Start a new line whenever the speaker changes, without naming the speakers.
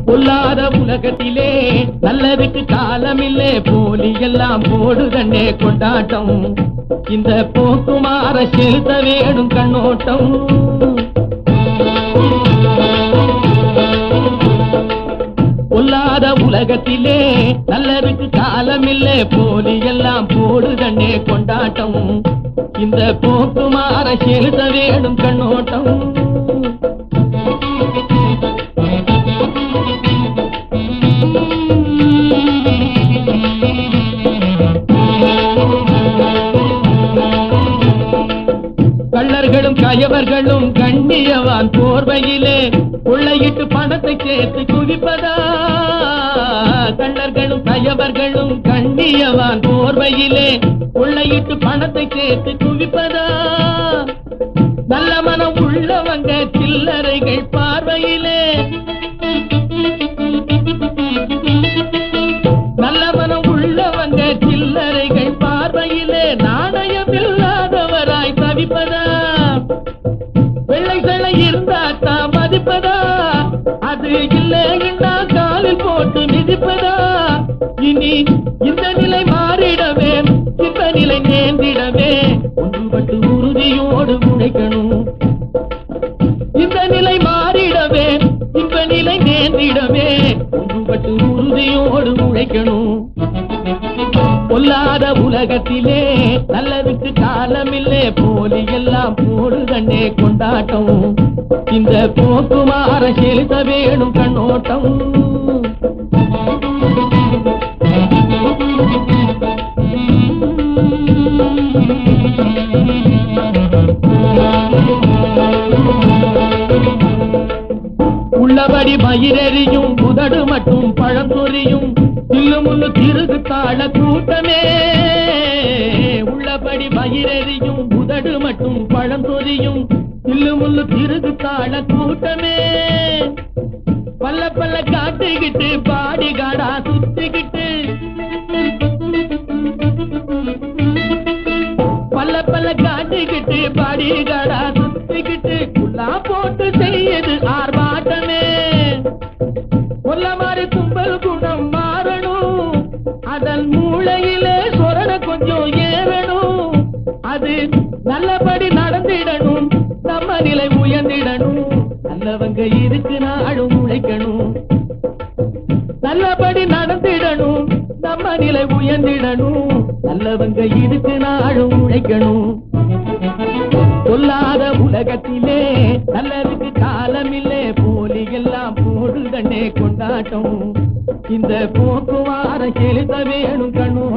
பொல்லாத உலகத்திலே நல்லதுக்கு காலமில்லே, போலி எல்லாம் போடுதண்ணே கொண்டாட்டம். இந்த போக்குமார செலுத்த வேணும் கண்ணோட்டம். பொல்லாத உலகத்திலே நல்லதுக்கு காலமில்லே, போலி எல்லாம் போடுதண்ணே கொண்டாட்டம். இந்த போக்குமார செலுத்த வேணும் கண்ணோட்டம். கள்ளர்களும் கயவர்களும் கண்ணியவான் போர்வையிலே கொள்ளையிட்டு பணத்தை சேர்த்து குவிப்பதா. கள்ளர்களும் கயவர்களும் கண்ணியவான் போர்வையிலே கொள்ளையிட்டு பணத்தை சேர்த்து குவிப்பதா. நல்ல மனம் உள்ளவங்க சில்லறைகள் பார்வையிலே, நல்ல மனம் உள்ளவங்க சில்லறைகள் பார்வையிலே நாணயம் இல்லாதவராய் தவிப்பதா. வெள்ளை சிலை இருந்தா மதிப்பதா, அது இல்லைன்னா காலில் போட்டு மிதிப்பதா. இனி இந்த நிலை மாறிடவே, இந்த நிலை நேர்ந்திடவே ஒன்றுபட்டு உறுதியோடு உழைக்கணும். இந்த நிலை மாறிடவே, இந்த நிலை நேர்ந்திடவே ஒன்றுபட்டு உறுதியோடு உழைக்கணும். பொல்லாத உலகத்திலே நல்லதுக்கு காலமில்லே, போலி எல்லாம் போடுதண்ணே கொண்டாட்டம். இந்த போக்குமார செலுத்த வேணும் கண்ணோட்டம். உள்ளபடி மயிரெறியும் உதடு மட்டும் பழம் சொரியும் தில்லுமுள்ளு திருகு தாழ கூட்டமே. உள்ளபடி மயிரெறியும் உதடு மட்டும் பழம் சொரியும் தில்லுமுள்ளு திருகு தாழ கூட்டமே. பல்ல பல்ல காட்டுகிட்டு பாடிகாடா சுத்திக்கிட்டு, பல்ல பல்ல காட்டுகிட்டு பாடிகாடா சுத்திக்கிட்டு குல்லா போட்டு செய்யுது ஆர்ப்பாட்டமே. கொல்ல மாதிரி கும்பல் குணம் மாறணும், அதன் மூளையிலே சொரண கொஞ்சம் ஏறணும். அது நல்லபடி நடந்திடணும், நம்ம நிலை உயர்ந்திடணும். நல்லவங்க இருக்கு நாளும் உழைக்கணும். நல்லபடி நடந்திடணும், நம்ம நிலை உயர்ந்திடணும். நல்லவங்க இருக்கு நாளும் உழைக்கணும். பொல்லாத உலகத்திலே நல்லதுக்கு காலமில்லே, போலி எல்லாம் போடுதண்ணே கொண்டாட்டம். இந்த போக்குமார செலுத்த வேணும் கண்ணு.